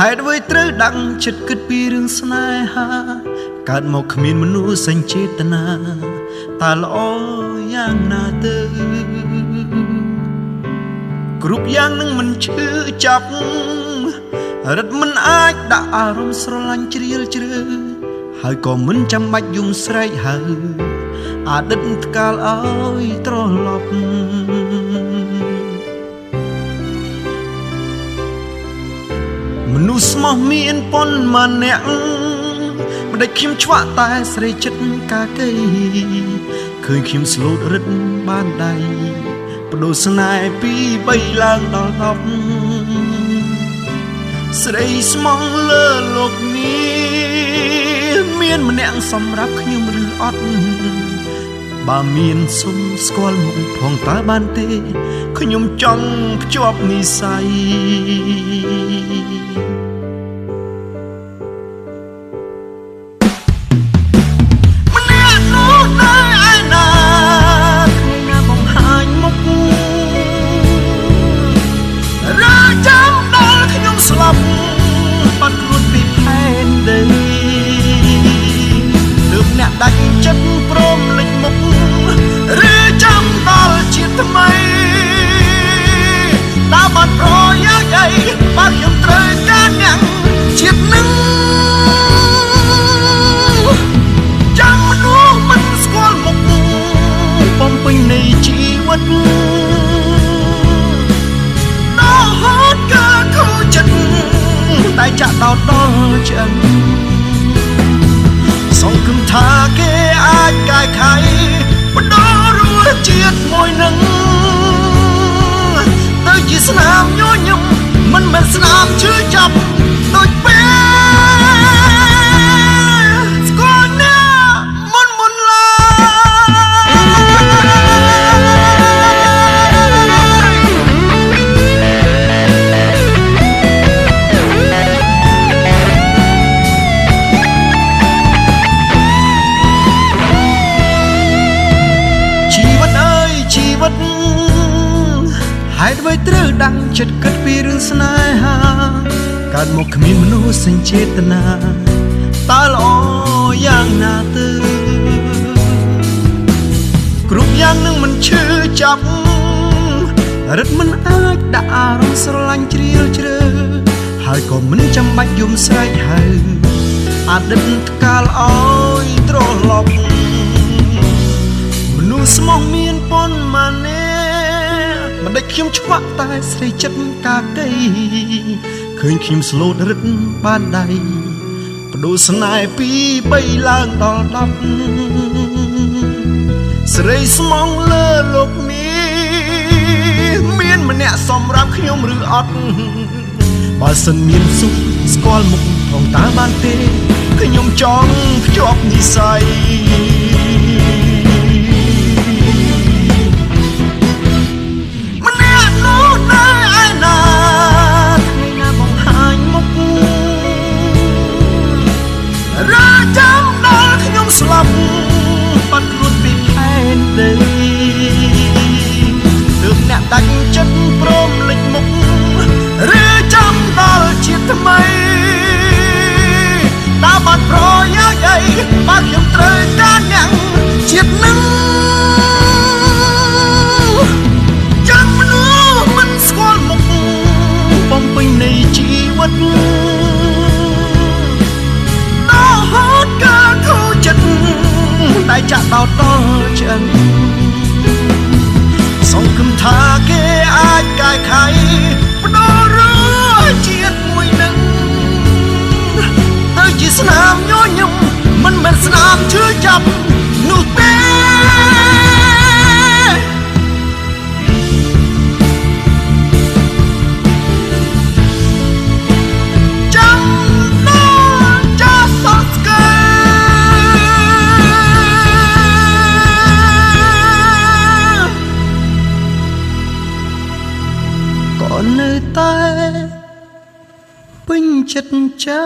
ហេតុអ្វីត្រូវដឹងចិត្តគិតពីរឿងស្នេហាកើតមកគ្មានមនុស្សសេចចេតនាតើល្អយ៉ាងណាទៅគ្រប់យ៉ាងនឹងមិនឈឺចាប់រឹតមិនអាចដាក់អារម្មណ៍ស្រឡាញ់ជ្រាលជ្រៅហើយក៏មិនចាំបាច់យំស្រែកហៅអតីតកាលឲ្យត្រឡប់មនុស្សស្មោះមានប៉ុន្មានអ្នកមិនដេចខ្ញុំឆ្វាក់តែស្រីចិត្តកាកៃឃើញខ្ញុំស្លូតរឹតបានដៃបដូរស្នេហ៍ពី3ឡើងដល់10ស្រីស្មងលើលោកនេះមានម្នាក់សម្រាប់ខ្ញុំឬអត់បើមានសុំស្គាល់មុខផងតើបានទេខ្ញុំចង់ភ្ជាប់និស្ស័យដាច់ចិត្តព្រមលេចមុខឬចាំដល់ជាតិថ្មីតើបាត់ប្រយោជន៍អីបើខ្ញុំត្រូវការអ្នកជាតិនឹងចាំមនុស្សមិនស្គាល់មុខបំពេញនៃជីវិតដល់ហត់ក៏ខូចចិត្តតែចាក់ដោតដល់ចឹងសង្ឃឹមថាគេអាចកែខៃបណ្ដោះរសជាតិមួយនឹងទៅជាស្នាមញញឹមមិនមែនស្នាមឈឺចាប់ដូចពេលស្គាល់អ្នកមុនឡើហេតុអ្វីត្រូវដឹងចិត្តគិតពីរឿងស្នេហាកើតមកគ្មានមនុស្សសេចចេតនាតើល្អយ៉ាងណាទៅគ្រប់យ៉ាងនឹងមិនឈឺចាប់រឹតមិនអាចដាក់អារម្មណ៍ស្រឡាញ់ជ្រាលជ្រៅហើយក៏មិនចាំបាច់យំស្រែកហៅអតីតកាលឲ្យត្រឡប់មនុស្សស្មោះមានប៉ុន្មានមិនដេចខ្ញុំឆ្វាក់តែស្រីចិត្តកាកៃឃើញខ្ញុំស្លូតរឹតបានដៃបដូរស្នេហ៍ពី3ឡើងដល់10ស្រីស្មងលើលោកនេះមានម្នាក់សម្រាប់ខ្ញុំឬអត់បើសិនមានសុខស្គាល់មុខផងតើបានទេខ្ញុំចង់ភ្ជាប់និស្ស័យស្លាប់បាត់ខ្លួនពីផែនដីទើបអ្នកដាច់ចិត្តព្រមលេចមុខឬចាំដល់ជាតិថ្មីតើបាត់ប្រយោជន៍អីបើខ្ញុំត្រូវការអ្នកជាតិនឹងចាំមនុស្សមិនស្គាល់មុខបំពេញនៃជីវិតដល់ហត់ក៏ខូចចិត្តតែចាក់ដោតដល់ចឹងសង្ឃឹមថាគេអាចកែខៃបណ្ដោះរសជាតិមួយនឹងទៅជាស្នាមញញឹមមិនមែនស្នាមឈឺចាប់នោះទេនៅតែពេញចិត្តចា